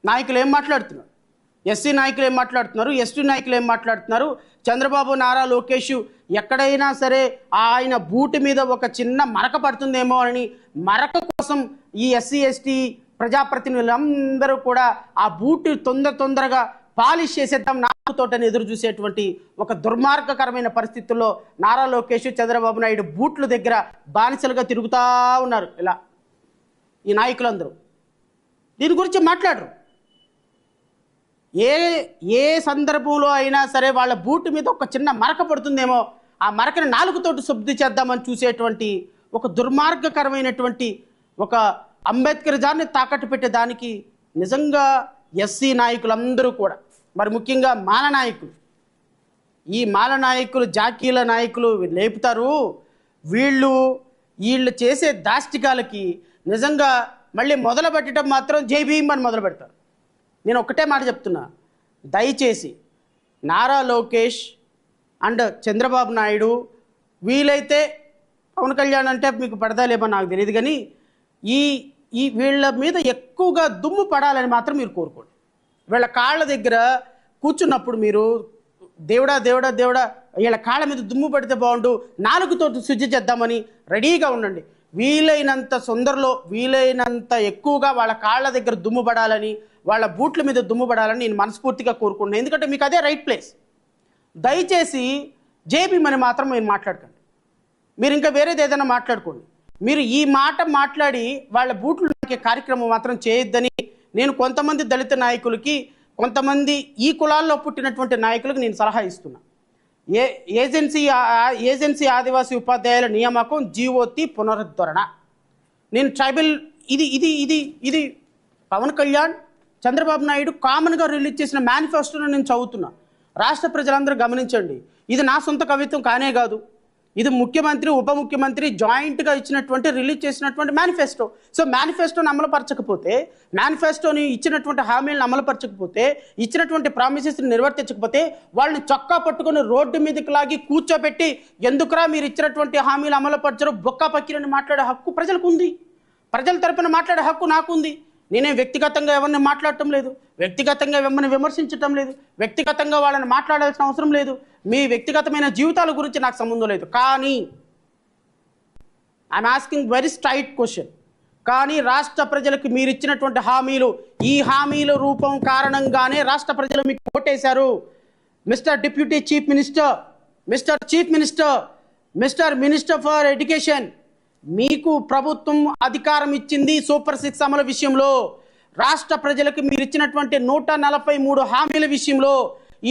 నాయకులు ఏం మాట్లాడుతున్నారు, ఎస్సీ నాయకులు ఏం మాట్లాడుతున్నారు, ఎస్టీ నాయకులు ఏం మాట్లాడుతున్నారు. చంద్రబాబు నారా లోకేష్ ఎక్కడైనా సరే ఆయన బూటు మీద ఒక చిన్న మరక పడుతుందేమో అని మరక కోసం ఈ ఎస్సీ ఎస్టీ ప్రజాప్రతినిధులందరూ కూడా ఆ బూటు తొందరగా పాలిష్ చేసేద్దాం నాకుతోటని ఎదురు చూసేటువంటి ఒక దుర్మార్గకరమైన పరిస్థితుల్లో నారా లోకేష్ చంద్రబాబు నాయుడు బూట్ల దగ్గర బానిసలుగా తిరుగుతూ ఉన్నారు. ఇలా ఈ నాయకులందరూ దీని గురించి మాట్లాడరు. ఏ సందర్భంలో అయినా సరే వాళ్ళ బూటు మీద ఒక చిన్న మరక పడుతుందేమో ఆ మరకని నాలుగుతోటి శుద్ధి చేద్దామని చూసేటువంటి ఒక దుర్మార్గకరమైనటువంటి ఒక అంబేద్కర్ జాన్ని తాకట్టు పెట్టేదానికి నిజంగా ఎస్సీ నాయకులందరూ కూడా, మరి ముఖ్యంగా మాల నాయకులు, ఈ మాల నాయకులు జాకీల నాయకులు లేపుతారు. వీళ్ళు చేసే దాష్టికాలకి నిజంగా మళ్ళీ మొదలు పెట్టడం మాత్రం జై భీమ్ అని మొదలు పెడతారు. నేను ఒకటే మాట చెప్తున్నా, దయచేసి నారా లోకేష్ అండ్ చంద్రబాబు నాయుడు, వీలైతే పవన్ కళ్యాణ్ అంటే మీకు పడదాలేమో నాకు తెలియదు, కానీ ఈ వీళ్ళ మీద ఎక్కువగా దుమ్ము పడాలని మాత్రం మీరు కోరుకోండి. వీళ్ళ కాళ్ళ దగ్గర కూర్చున్నప్పుడు మీరు దేవుడా దేవుడా దేవుడా వీళ్ళ కాళ్ళ మీద దుమ్ము పడితే బాగుండు, నాలుగుతో శుద్ధి చేద్దామని రెడీగా ఉండండి. వీలైనంత తొందరలో వీలైనంత ఎక్కువగా వాళ్ళ కాళ్ళ దగ్గర దుమ్ము పడాలని, వాళ్ళ బూట్ల మీద దుమ్ము పడాలని నేను మనస్ఫూర్తిగా కోరుకుంటున్నాను. ఎందుకంటే మీకు అదే రైట్ ప్లేస్. దయచేసి జేబీమని మాత్రం మీరు మాట్లాడకండి. మీరు ఇంకా వేరేది ఏదైనా మాట్లాడుకోండి. మీరు ఈ మాట మాట్లాడి వాళ్ళ బూట్లు నాకే కార్యక్రమం మాత్రం చేయొద్దని నేను కొంతమంది దళిత నాయకులకి, కొంతమంది ఈ కులాల్లో పుట్టినటువంటి నాయకులకు నేను సలహా ఇస్తున్నా. ఏజెన్సీ ఆదివాసీ ఉపాధ్యాయుల నియామకం జీవోతి పునరుద్ధరణ. నేను ట్రైబల్ ఇది పవన్ కళ్యాణ్ చంద్రబాబు నాయుడు కామన్గా రిలీజ్ చేసిన మేనిఫెస్టోను నేను చదువుతున్నా. రాష్ట్ర ప్రజలందరూ గమనించండి, ఇది నా సొంత కవిత్వం కానే కాదు, ఇది ముఖ్యమంత్రి ఉప ముఖ్యమంత్రి జాయింట్గా ఇచ్చినటువంటి రిలీజ్ చేసినటువంటి మేనిఫెస్టో. సో మేనిఫెస్టోని అమలుపరచకపోతే, మేనిఫెస్టోని ఇచ్చినటువంటి హామీలను అమలుపరచకపోతే, ఇచ్చినటువంటి ప్రామిసెస్ని నిర్వర్తించకపోతే వాళ్ళని చొక్కా పట్టుకొని రోడ్డు మీదకి లాగి కూర్చోబెట్టి ఎందుకురా మీరు ఇచ్చినటువంటి హామీలు అమలుపరచరు బొక్కా పక్కిరని మాట్లాడే హక్కు ప్రజలకు ఉంది. ప్రజల తరపున మాట్లాడే హక్కు నాకుంది. నేనే వ్యక్తిగతంగా ఎవరిని మాట్లాడటం లేదు, వ్యక్తిగతంగా ఎవరిని విమర్శించటం లేదు, వ్యక్తిగతంగా వాళ్ళని మాట్లాడాల్సిన అవసరం లేదు, మీ వ్యక్తిగతమైన జీవితాల గురించి నాకు సంబంధం లేదు. కానీ I'm asking very straight question. కానీ రాష్ట్ర ప్రజలకు మీరు ఇచ్చినటువంటి హామీలు, ఈ హామీల రూపం కారణంగానే రాష్ట్ర ప్రజలు మీకు ఓటేశారు. Mister deputy chief minister, mister chief minister, mister minister for education, మీకు ప్రభుత్వం అధికారం ఇచ్చింది సూపర్ 6 అమలు విషయంలో. రాష్ట్ర ప్రజలకు మీరు ఇచ్చినటువంటి 143 హామీల విషయంలో,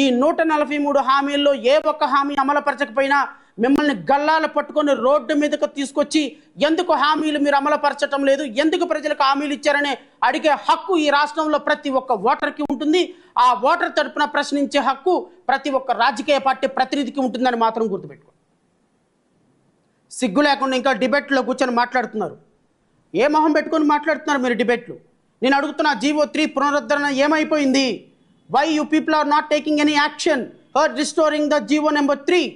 ఈ 143 హామీల్లో ఏ ఒక్క హామీ అమలుపరచకపోయినా మిమ్మల్ని గల్లాలు పట్టుకొని రోడ్డు మీదకు తీసుకొచ్చి ఎందుకు హామీలు మీరు అమలుపరచడం లేదు, ఎందుకు ప్రజలకు హామీలు ఇచ్చారనే అడిగే హక్కు ఈ రాష్ట్రంలో ప్రతి ఒక్క ఓటర్కి ఉంటుంది. ఆ ఓటర్ తరపున ప్రశ్నించే హక్కు ప్రతి ఒక్క రాజకీయ పార్టీ ప్రతినిధికి ఉంటుందని మాత్రం గుర్తుపెట్టుకో. సిగ్గు లేకుండా ఇంకా డిబేట్లో కూర్చొని మాట్లాడుతున్నారు. ఏ మొహం పెట్టుకొని మాట్లాడుతున్నారు మీరు డిబేట్లు? నేను అడుగుతున్నా, జీవో 3 పునరుద్ధరణ ఏమైపోయింది? Why you people are not taking any action for restoring the GO number 3?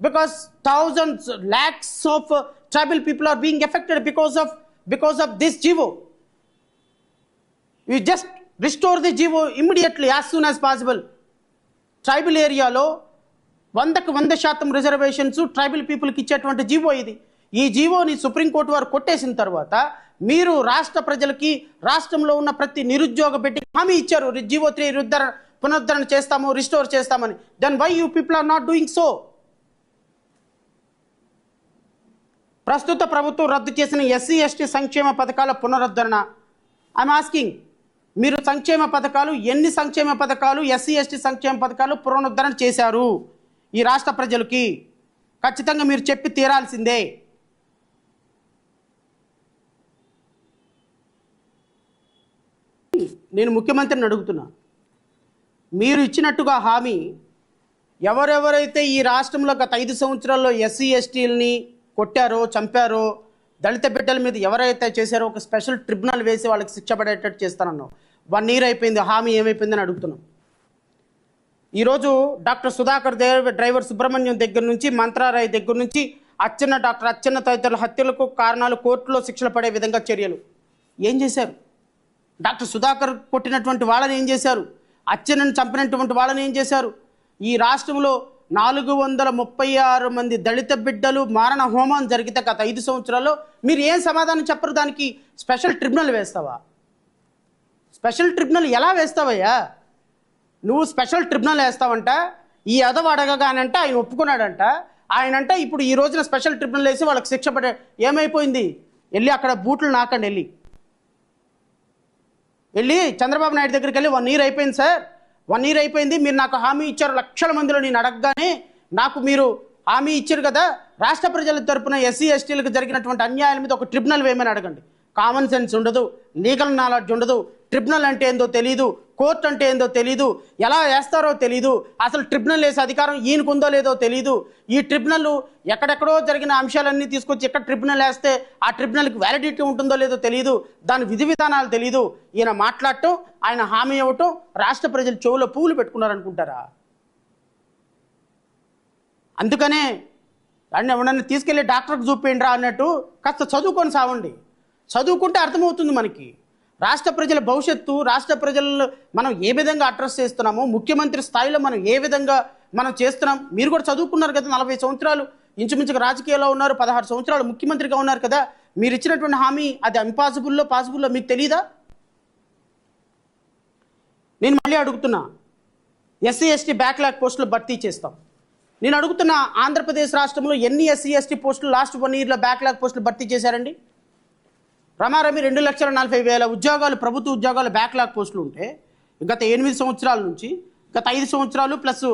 Because thousands, lakhs of tribal people are being affected because of this GIVO. You just restore the GIVO immediately as soon as possible. Tribal area lo 100% reservations tribal పీపుల్కి ఇచ్చేటువంటి GO ఇది. ఈ జీవోని supreme court వారు కొట్టేసిన తర్వాత మీరు రాష్ట్ర ప్రజలకి, రాష్ట్రంలో ఉన్న ప్రతి నిరుద్యోగ బిడ్డకి హామీ ఇచ్చారు, జీవో 3 పునరుద్ధరణ చేస్తాము, రిస్టోర్ చేస్తామని. Then why you people are not doing so? ప్రస్తుత ప్రభుత్వం రద్దు చేసిన ఎస్సీ ఎస్టీ సంక్షేమ పథకాల పునరుద్ధరణ. ఐఎమ్ ఆస్కింగ్, మీరు సంక్షేమ పథకాలు, ఎన్ని సంక్షేమ పథకాలు, ఎస్సీ ఎస్టీ సంక్షేమ పథకాలు పునరుద్ధరణ చేశారు ఈ రాష్ట్ర ప్రజలకి? ఖచ్చితంగా మీరు చెప్పి తీరాల్సిందే. నేను ముఖ్యమంత్రిని అడుగుతున్నా, మీరు ఇచ్చినట్టుగా హామీ ఎవరెవరైతే ఈ రాష్ట్రంలో గత 5 సంవత్సరాల్లో ఎస్సీ ఎస్టీలని కొట్టారో, చంపారో, దళిత బిడ్డల మీద ఎవరైతే చేశారో ఒక స్పెషల్ ట్రిబ్యునల్ వేసి వాళ్ళకి శిక్ష పడేటట్టు చేస్తానన్నావు. 1 year అయిపోయింది, హామీ ఏమైపోయిందని అడుగుతున్నాం. ఈరోజు డాక్టర్ సుధాకర్ డ్రైవర్ సుబ్రహ్మణ్యం దగ్గర నుంచి, మంత్రారాయ్ దగ్గర నుంచి డాక్టర్ అచ్చెన్న తదితరుల హత్యలకు కారణాలు కోర్టులో శిక్షలు పడే విధంగా చర్యలు ఏం చేశారు? డాక్టర్ సుధాకర్ కొట్టినటువంటి వాళ్ళని ఏం చేశారు? అచ్చెన్నను చంపినటువంటి వాళ్ళని ఏం చేశారు? ఈ రాష్ట్రంలో 436 మంది దళిత బిడ్డలు మారణ హోమం జరిగితే గత 5 సంవత్సరాల్లో మీరు ఏం సమాధానం చెప్పరు? దానికి స్పెషల్ ట్రిబ్యునల్ వేస్తావా? స్పెషల్ ట్రిబ్యునల్ ఎలా వేస్తావయ్యా? నువ్వు స్పెషల్ ట్రిబ్యునల్ వేస్తావంట. ఈ అదవ అడగగానంట ఆయన ఒప్పుకున్నాడంట. ఆయనంట ఇప్పుడు ఈ రోజున స్పెషల్ ట్రిబ్యునల్ వేసి వాళ్ళకి శిక్ష పడే ఏమైపోయింది? వెళ్ళి అక్కడ బూట్లు నాకండి, వెళ్ళి చంద్రబాబు నాయుడు దగ్గరికి వెళ్ళి 1 year అయిపోయింది సార్, 1 year అయిపోయింది, మీరు నాకు హామీ ఇచ్చారు, లక్షల మందిలో నేను అడగగానే నాకు మీరు హామీ ఇచ్చారు కదా, రాష్ట్ర ప్రజల తరపున ఎస్సీ ఎస్టీలకు జరిగినటువంటి అన్యాయాల మీద ఒక ట్రిబ్యునల్ వేయమని అడగండి. కామన్ సెన్స్ ఉండదు, లీగల్ నాలెడ్జ్ ఉండదు, ట్రిబ్యునల్ అంటే ఏందో తెలీదు, కోర్టు అంటే ఏందో తెలీదు, ఎలా వేస్తారో తెలీదు, అసలు ట్రిబ్యునల్ వేసే అధికారం ఈయనకుందో లేదో తెలీదు. ఈ ట్రిబ్యునల్ ఎక్కడెక్కడో జరిగిన అంశాలన్నీ తీసుకొచ్చి ఎక్కడ ట్రిబ్యునల్ వేస్తే ఆ ట్రిబ్యునల్కి వ్యాలిడిటీ ఉంటుందో లేదో తెలీదు, దాని విధి విధానాలు తెలీదు. ఈయన మాట్లాడటం, ఆయన హామీ ఇవ్వటం, రాష్ట్ర ప్రజలు చెవులో పువ్వులు పెట్టుకున్నారనుకుంటారా? అందుకనే ఎవరన్నా తీసుకెళ్ళి డాక్టర్కి చూపేయండి రా అన్నట్టు కాస్త చదువుకొని సావండి. చదువుకుంటే అర్థమవుతుంది మనకి రాష్ట్ర ప్రజల భవిష్యత్తు, రాష్ట్ర ప్రజలు మనం ఏ విధంగా అడ్రస్ చేస్తున్నామో, ముఖ్యమంత్రి స్థాయిలో మనం ఏ విధంగా మనం చేస్తున్నాం. మీరు కూడా చదువుకున్నారు కదా, 40 సంవత్సరాలు ఇంచుమించుగా రాజకీయాల్లో ఉన్నారు, 16 సంవత్సరాలు ముఖ్యమంత్రిగా ఉన్నారు కదా, మీరు ఇచ్చినటువంటి హామీ అది ఇంపాసిబుల్లో పాసిబుల్లో మీకు తెలీదా? నేను మళ్ళీ అడుగుతున్నా, ఎస్సీ ఎస్టీ బ్యాక్లాగ్ పోస్టులు భర్తీ చేస్తాం. నేను అడుగుతున్నా, ఆంధ్రప్రదేశ్ రాష్ట్రంలో ఎన్ని ఎస్సీ ఎస్టీ పోస్టులు లాస్ట్ 1 yearలో బ్యాక్లాగ్ పోస్టులు భర్తీ చేశారండి? రమారమి 2,40,000 ఉద్యోగాలు, ప్రభుత్వ ఉద్యోగాలు బ్యాక్లాగ్ పోస్టులు ఉంటే గత 8 సంవత్సరాల నుంచి, గత 5 సంవత్సరాలు ప్లస్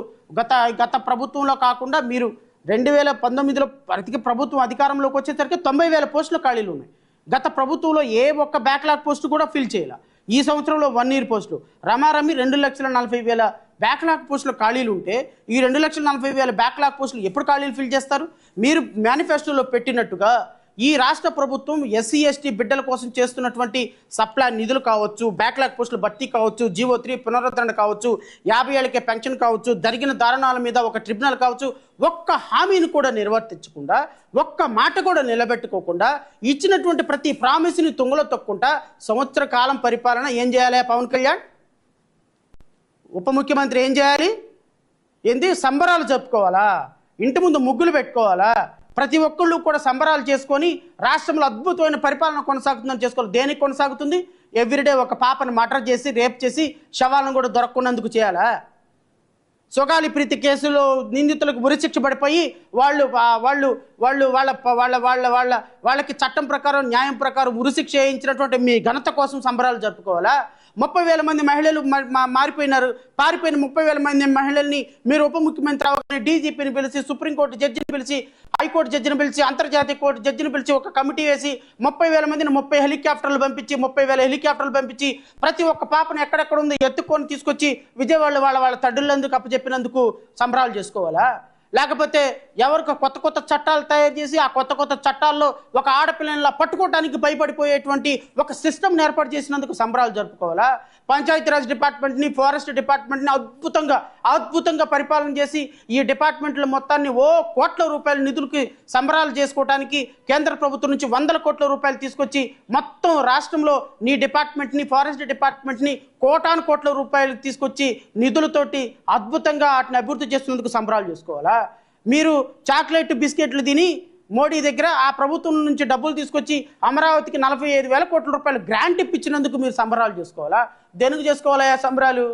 గత ప్రభుత్వంలో కాకుండా మీరు 2019లో ప్రభుత్వం అధికారంలోకి వచ్చేసరికి 90,000 పోస్టులు ఖాళీలు ఉన్నాయి. గత ప్రభుత్వంలో ఏ ఒక్క బ్యాక్లాగ్ పోస్టు కూడా ఫిల్ చేయాల. ఈ సంవత్సరంలో 1 year పోస్టులు రమారమి 2,40,000 బ్యాక్లాగ్ పోస్టులు ఖాళీలు ఉంటే ఈ 2,40,000 బ్యాక్లాగ్ పోస్టులు ఎప్పుడు ఖాళీలు ఫిల్ చేస్తారు? మీరు మేనిఫెస్టోలో పెట్టినట్టుగా ఈ రాష్ట్ర ప్రభుత్వం ఎస్సీ ఎస్టీ బిడ్డల కోసం చేస్తున్నటువంటి సప్లై నిధులు కావచ్చు, బ్యాక్లాగ్ పోస్టులు భర్తీ కావచ్చు, జీవో 3 పునరుద్ధరణ కావచ్చు, 50 ఏళ్ళకే పెన్షన్ కావచ్చు, జరిగిన దారుణాల మీద ఒక ట్రిబ్యునల్ కావచ్చు, ఒక్క హామీని కూడా నిర్వర్తించకుండా, ఒక్క మాట కూడా నిలబెట్టుకోకుండా, ఇచ్చినటువంటి ప్రతి ప్రామిస్ని తుంగలో తొక్కుంటా సంవత్సర కాలం పరిపాలన ఏం చేయాలి పవన్ కళ్యాణ్? ఉప ముఖ్యమంత్రి ఏం చేయాలి? ఏంది సంబరాలు జరుపుకోవాలా? ఇంటి ముందు ముగ్గులు పెట్టుకోవాలా? ప్రతి ఒక్కళ్ళు కూడా సంబరాలు చేసుకొని రాష్ట్రంలో అద్భుతమైన పరిపాలన కొనసాగుతుందని చేసుకోవాలి. దేనికి కొనసాగుతుంది? ఎవ్రీడే ఒక పాపను మర్డర్ చేసి, రేప్ చేసి, శవాలను కూడా దొరకకున్నందుకు చేయాలా? సొగాలి ప్రీతి కేసులో నిందితులకు ఉరిశిక్ష పడిపోయి వాళ్ళకి చట్టం ప్రకారం, న్యాయం ప్రకారం ఉరిశిక్ష వేయించినటువంటి మీ ఘనత కోసం సంబరాలు జరుపుకోవాలా? 30,000 మంది మహిళలు మారిపోయినారు. పారిపోయిన 30,000 మంది మహిళల్ని మీరు ఉప ముఖ్యమంత్రి అవగానే డీజీపీని పిలిచి, సుప్రీంకోర్టు జడ్జిని పిలిచి, హైకోర్టు జడ్జిని పిలిచి, అంతర్జాతీయ కోర్టు జడ్జిని పిలిచి ఒక కమిటీ వేసి 30,000 మందిని 30 హెలికాప్టర్లు పంపించి, 30,000 హెలికాప్టర్లు పంపించి ప్రతి ఒక్క పాపను ఎక్కడెక్కడ ఉందో ఎత్తుకొని తీసుకొచ్చి విజయవాడలో వాళ్ళ తడ్డులందుకు అప్పచెప్పినందుకు సంబరాలు చేసుకోవాలా? లేకపోతే ఎవరికి కొత్త చట్టాలు తయారు చేసి ఆ కొత్త చట్టాల్లో ఒక ఆడపిల్లలా పట్టుకోవడానికి భయపడిపోయేటువంటి ఒక సిస్టమ్ని ఏర్పాటు చేసినందుకు సంబరాలు జరుపుకోవాలా? పంచాయతీరాజ్ డిపార్ట్మెంట్ని, ఫారెస్ట్ డిపార్ట్మెంట్ని అద్భుతంగా పరిపాలన చేసి ఈ డిపార్ట్మెంట్ల మొత్తాన్ని కోట్ల రూపాయల నిధులకి సంబరాలు చేసుకోవడానికి కేంద్ర ప్రభుత్వం నుంచి 100 కోట్ల రూపాయలు తీసుకొచ్చి మొత్తం రాష్ట్రంలో నీ డిపార్ట్మెంట్ని, ఫారెస్ట్ డిపార్ట్మెంట్ని కోట్ల రూపాయలు తీసుకొచ్చి నిధులతోటి అద్భుతంగా వాటిని అభివృద్ధి చేస్తున్నందుకు సంబరాలు చేసుకోవాలా? మీరు చాక్లెట్ బిస్కెట్లు తిని మోడీ దగ్గర ఆ ప్రభుత్వం నుంచి డబ్బులు తీసుకొచ్చి అమరావతికి 45,000 కోట్ల రూపాయలు గ్రాంట్ ఇప్పించినందుకు మీరు సంబరాలు చేసుకోవాలా? దేనికి చేసుకోవాలా సంబరాలు?